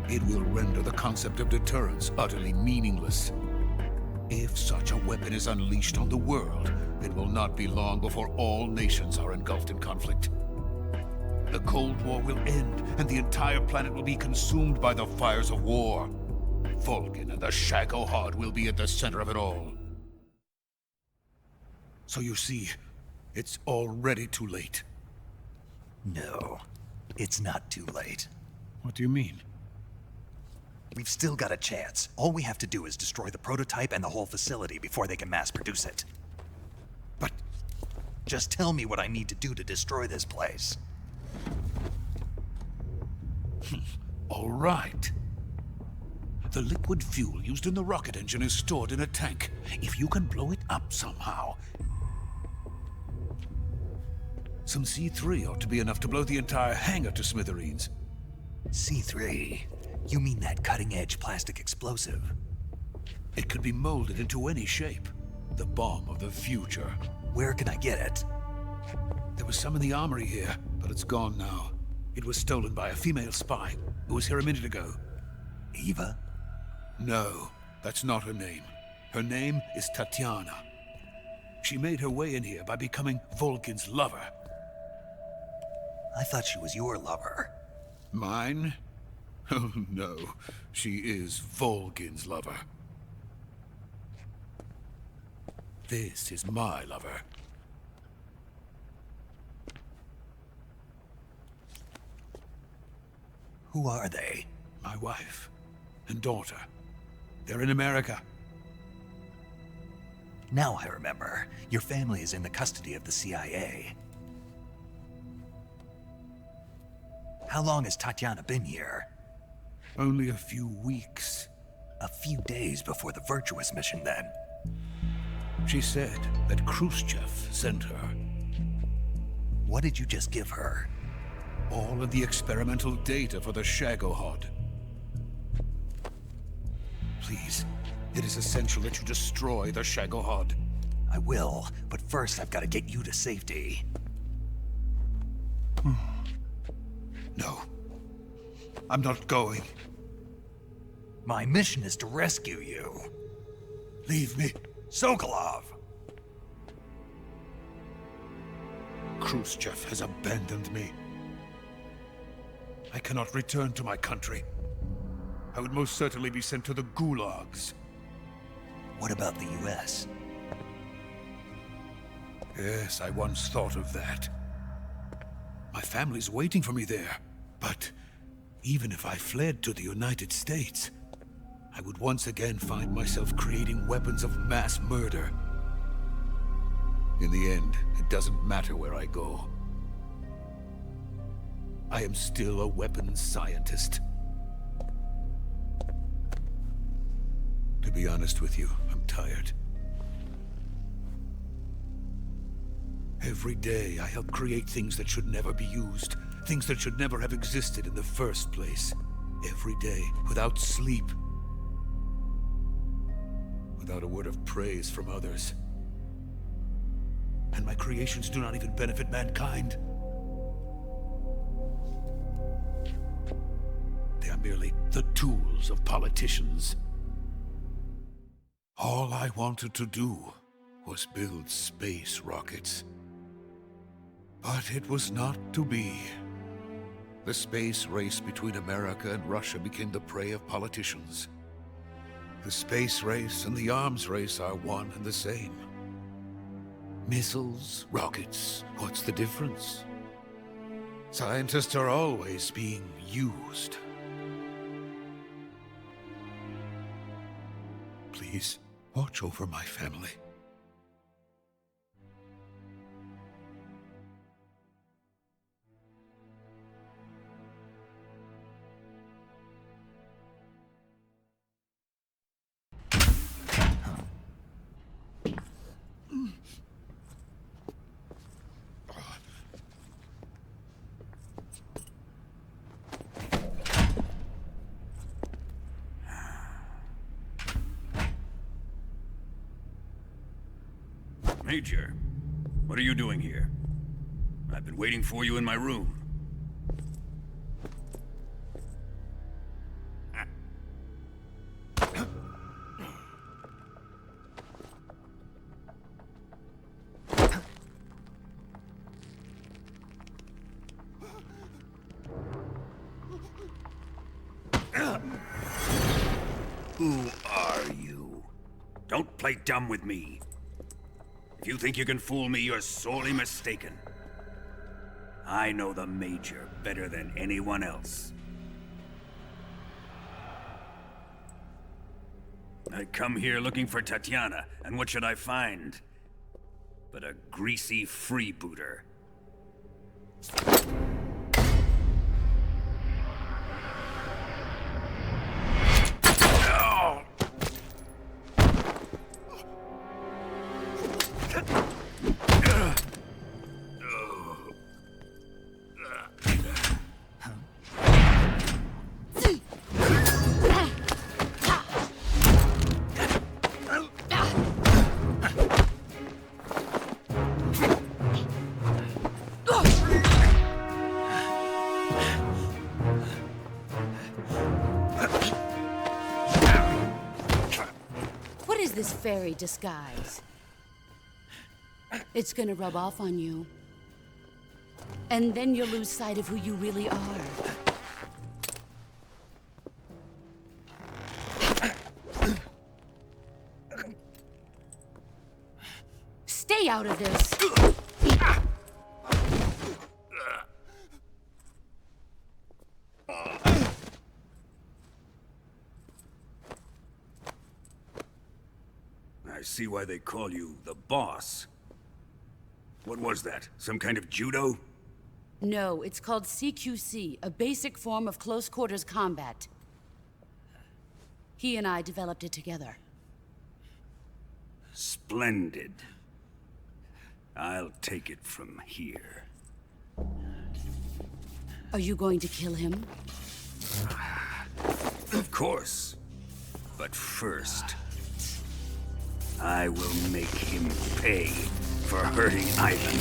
It will render the concept of deterrence utterly meaningless. If such a weapon is unleashed on the world, it will not be long before all nations are engulfed in conflict. The Cold War will end, and the entire planet will be consumed by the fires of war. Vulcan and the Shagohod will be at the center of it all. So you see, it's already too late. No, it's not too late. What do you mean? We've still got a chance. All we have to do is destroy the prototype and the whole facility before they can mass produce it. But just tell me what I need to do to destroy this place. All right. The liquid fuel used in the rocket engine is stored in a tank. If you can blow it up somehow... Some C3 ought to be enough to blow the entire hangar to smithereens. C3? You mean that cutting-edge plastic explosive? It could be molded into any shape. The bomb of the future. Where can I get it? There was some in the armory here, but it's gone now. It was stolen by a female spy who was here a minute ago. Eva? No, that's not her name. Her name is Tatiana. She made her way in here by becoming Vulcan's lover. I thought she was your lover. Mine? Oh no, she is Vulcan's lover. This is my lover. Who are they? My wife and daughter. They're in America. Now I remember. Your family is in the custody of the CIA. How long has Tatiana been here? Only a few weeks. A few days before the Virtuous mission, then. She said that Khrushchev sent her. What did you just give her? All of the experimental data for the Shagohod. Please, it is essential that you destroy the Shagohod. I will, but first I've got to get you to safety. No. I'm not going. My mission is to rescue you. Leave me. Sokolv! Khrushchev has abandoned me. I cannot return to my country. I would most certainly be sent to the gulags. What about the US? Yes, I once thought of that. My family's waiting for me there. But even if I fled to the United States, I would once again find myself creating weapons of mass murder. In the end, it doesn't matter where I go. I am still a weapons scientist. To be honest with you, I'm tired. Every day, I help create things that should never be used. Things that should never have existed in the first place. Every day, without sleep. Without a word of praise from others. And my creations do not even benefit mankind. They are merely the tools of politicians. All I wanted to do was build space rockets. But it was not to be. The space race between America and Russia became the prey of politicians. The space race and the arms race are one and the same. Missiles, rockets, what's the difference? Scientists are always being used. Please, watch over my family. Major, what are you doing here? I've been waiting for you in my room. Who are you? Don't play dumb with me. If you think you can fool me, you're sorely mistaken. I know the Major better than anyone else. I come here looking for Tatiana, and what should I find? But a greasy freebooter. This fairy disguise. It's gonna rub off on you. And then you'll lose sight of who you really are. Stay out of this! I see why they call you the boss. What was that? Some kind of judo? No, it's called CQC, a basic form of close quarters combat. He and I developed it together. Splendid. I'll take it from here. Are you going to kill him? Of course. But first, I will make him pay for hurting Ivan.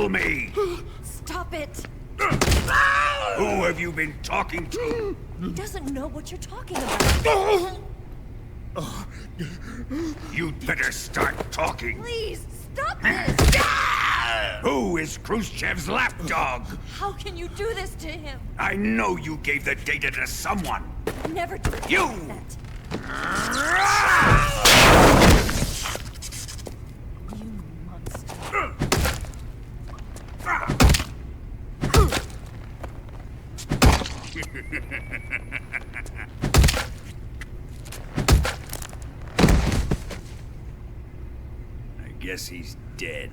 kill me! Stop it! Who have you been talking to? He doesn't know what you're talking about. You'd better start talking. Please, stop this! Who is Khrushchev's lapdog? How can you do this to him? I know you gave the data to someone. Never do You! that. You monster. I guess he's dead.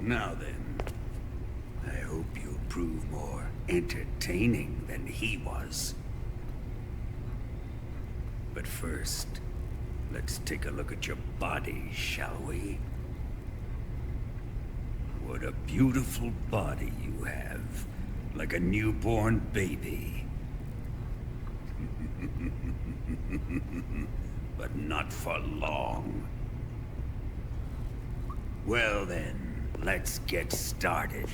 Now then, I hope you'll prove more entertaining than he was. But first, let's take a look at your body, shall we? What a beautiful body you have, like a newborn baby. But not for long. Well then, let's get started.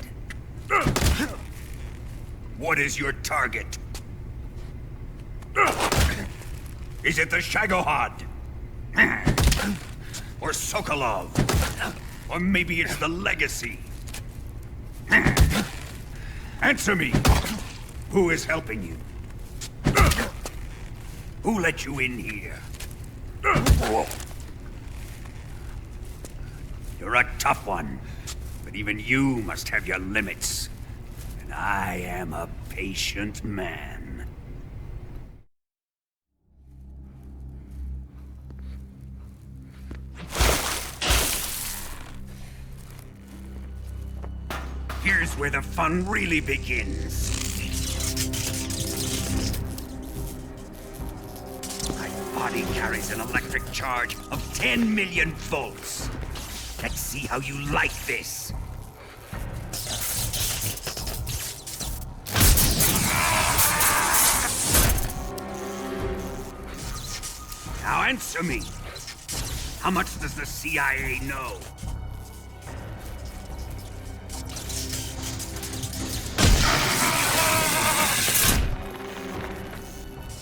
What is your target? Is it the Shagohod? Or Sokolov? Or maybe it's the Legacy? Answer me! Who is helping you? Who let you in here? You're a tough one, but even you must have your limits. And I am a patient man. Here's where the fun really begins. My body carries an electric charge of 10 million volts. Let's see how you like this. Now answer me. How much does the CIA know?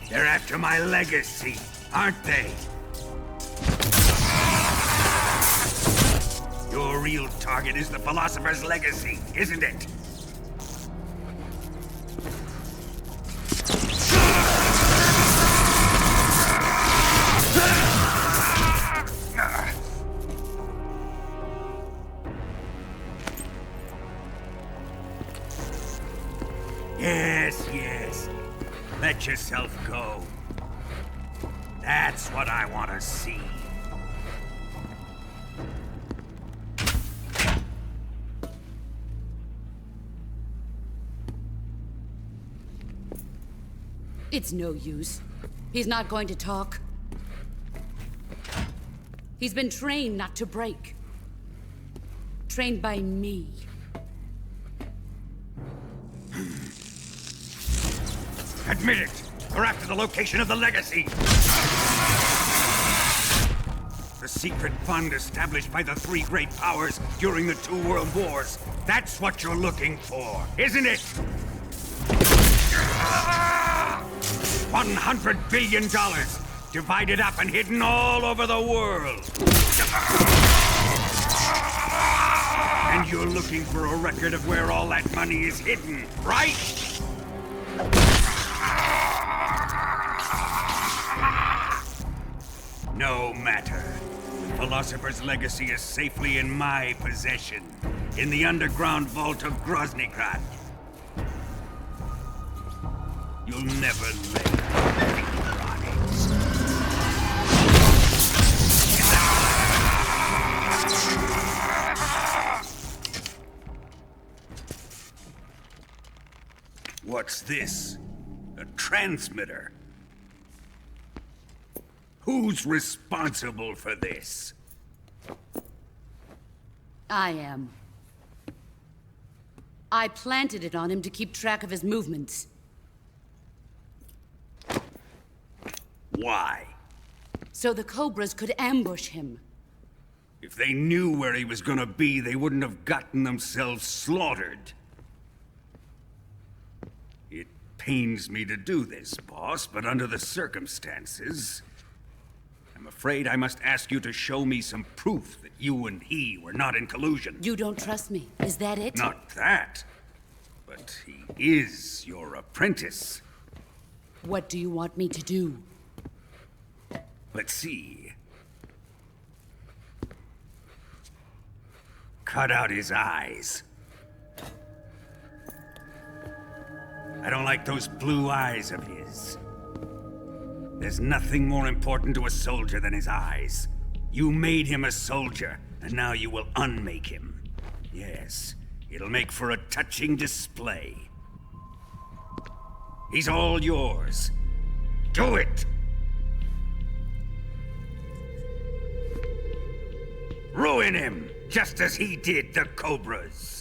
They're after my legacy, aren't they? Your real target is the Philosopher's Legacy, isn't it? Yes. Let yourself go. That's what I want to see. It's no use. He's not going to talk. He's been trained not to break. Trained by me. Admit it! We're after the location of the Legacy! The secret fund established by the three great powers during the 2 world wars. That's what you're looking for, isn't it? $100 billion, divided up and hidden all over the world. And you're looking for a record of where all that money is hidden, right? No matter. The Philosopher's Legacy is safely in my possession, in the underground vault of Groznyj. You'll never lay finger on it. What's this? A transmitter? Who's responsible for this? I am. I planted it on him to keep track of his movements. Why? So the Cobras could ambush him. If they knew where he was gonna be, they wouldn't have gotten themselves slaughtered. It pains me to do this, boss, but under the circumstances, I'm afraid I must ask you to show me some proof that you and he were not in collusion. You don't trust me, is that it? Not that, but he is your apprentice. What do you want me to do? Let's see. Cut out his eyes. I don't like those blue eyes of his. There's nothing more important to a soldier than his eyes. You made him a soldier, and now you will unmake him. Yes, it'll make for a touching display. He's all yours. Do it! Ruin him, just as he did the Cobras.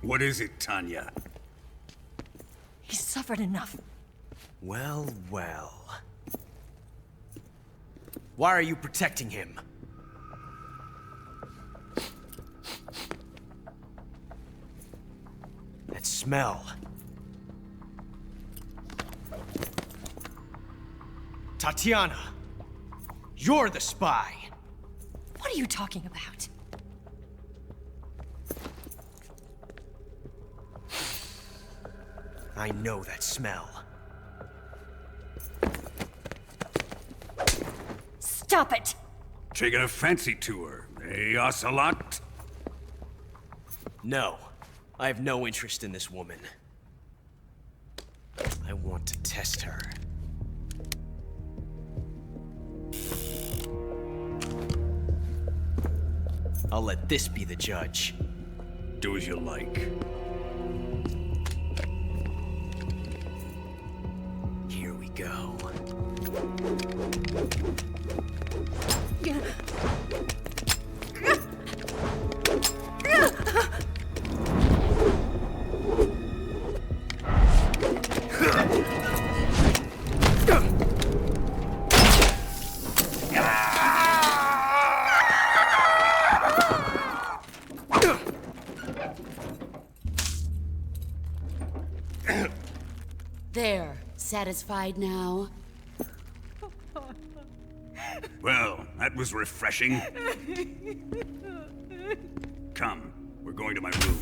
What is it, Tanya? He's suffered enough. Well, well. Why are you protecting him? That smell. Tatiana! You're the spy! What are you talking about? I know that smell. Stop it! Taking a fancy to her, eh, Ocelot? No. I have no interest in this woman. I want to test her. I'll let this be the judge. Do as you like. Here we go. There, satisfied now? Well, that was refreshing. Come, we're going to my room.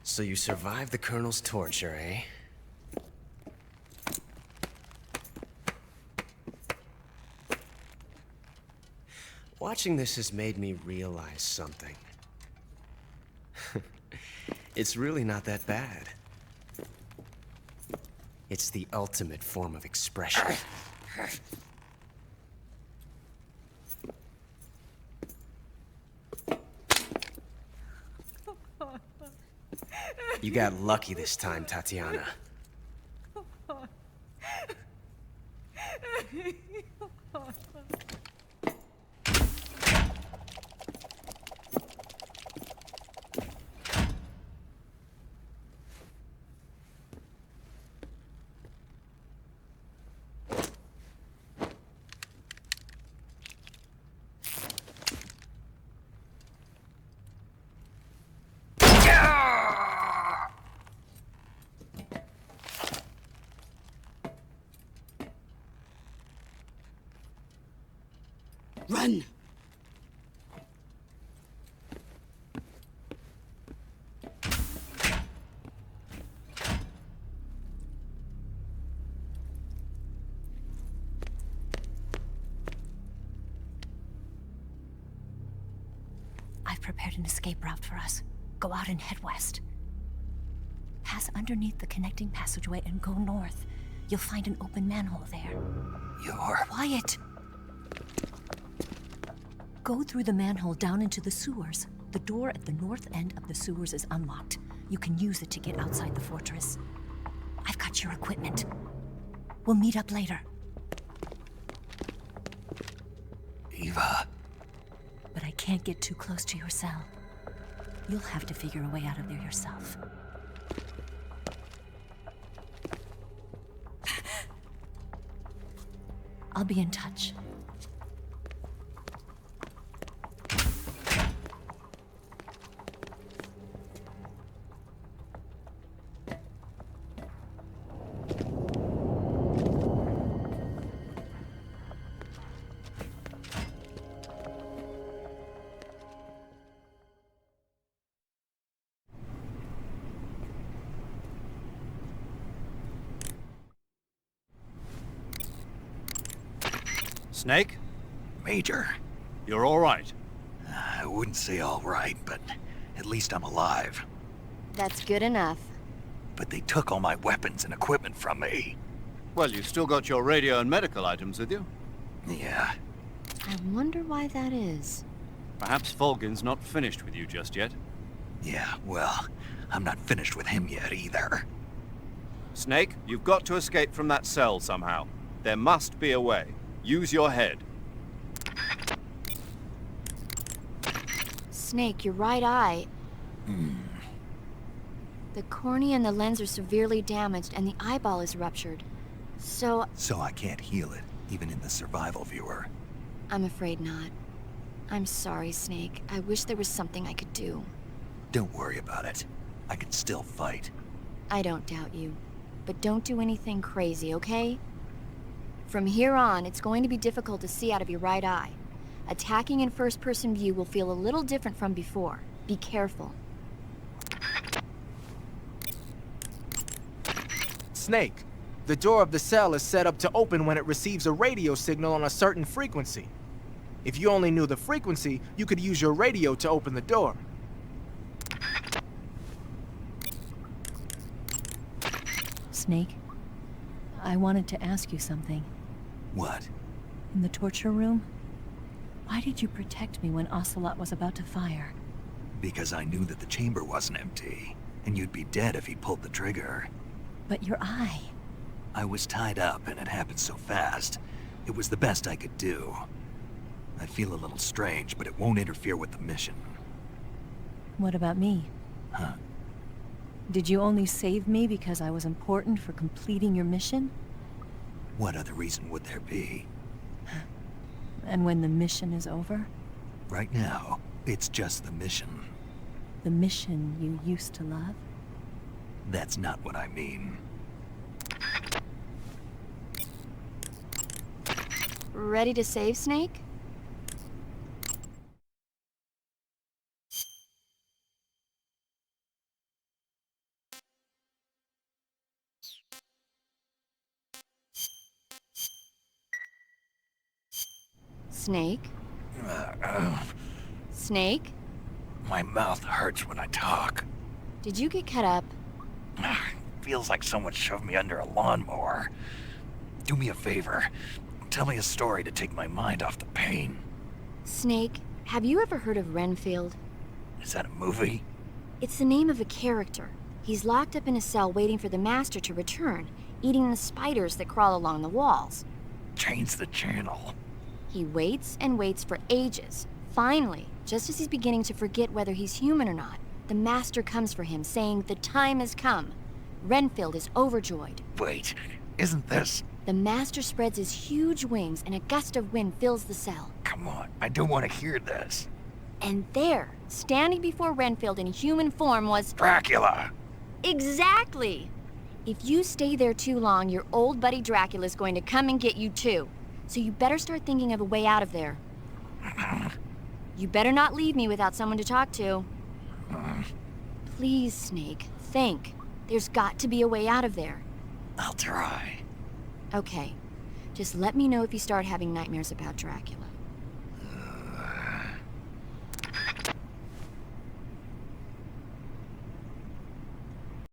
So you survived the Colonel's torture, eh? Watching this has made me realize something. It's really not that bad. It's the ultimate form of expression. You got lucky this time, Tatiana. Run! I've prepared an escape route for us. Go out and head west. Pass underneath the connecting passageway and go north. You'll find an open manhole there. You're... Quiet! Go through the manhole down into the sewers. The door at the north end of the sewers is unlocked. You can use it to get outside the fortress. I've got your equipment. We'll meet up later. Eva... But I can't get too close to your cell. You'll have to figure a way out of there yourself. I'll be in touch. Snake? Major. You're all right. I wouldn't say all right, but at least I'm alive. That's good enough. But they took all my weapons and equipment from me. Well, you still got your radio and medical items with you. Yeah. I wonder why that is. Perhaps Volgin's not finished with you just yet. Yeah, well, I'm not finished with him yet either. Snake, you've got to escape from that cell somehow. There must be a way. Use your head. Snake, your right eye. The cornea and the lens are severely damaged and the eyeball is ruptured. So I can't heal it, even in the survival viewer. I'm afraid not. I'm sorry, Snake. I wish there was something I could do. Don't worry about it. I can still fight. I don't doubt you. But don't do anything crazy, okay? From here on, it's going to be difficult to see out of your right eye. Attacking in first-person view will feel a little different from before. Be careful. Snake, the door of the cell is set up to open when it receives a radio signal on a certain frequency. If you only knew the frequency, you could use your radio to open the door. Snake, I wanted to ask you something. What? In the torture room? Why did you protect me when Ocelot was about to fire? Because I knew that the chamber wasn't empty, and you'd be dead if he pulled the trigger. But your eye... I was tied up, and it happened so fast. It was the best I could do. I feel a little strange, but it won't interfere with the mission. What about me? Huh? Did you only save me because I was important for completing your mission? What other reason would there be? And when the mission is over? Right now, it's just the mission. The mission you used to love? That's not what I mean. Ready to save, Snake? Snake? Snake? My mouth hurts when I talk. Did you get cut up? Feels like someone shoved me under a lawnmower. Do me a favor. Tell me a story to take my mind off the pain. Snake, have you ever heard of Renfield? Is that a movie? It's the name of a character. He's locked up in a cell waiting for the Master to return, eating the spiders that crawl along the walls. Change the channel. He waits and waits for ages. Finally, just as he's beginning to forget whether he's human or not, the Master comes for him, saying the time has come. Renfield is overjoyed. Wait, isn't this... The Master spreads his huge wings and a gust of wind fills the cell. Come on, I don't want to hear this. And there, standing before Renfield in human form was... Dracula! Exactly! If you stay there too long, your old buddy Dracula's going to come and get you too. So you better start thinking of a way out of there. You better not leave me without someone to talk to. Please, Snake, think. There's got to be a way out of there. I'll try. Okay. Just let me know if you start having nightmares about Dracula.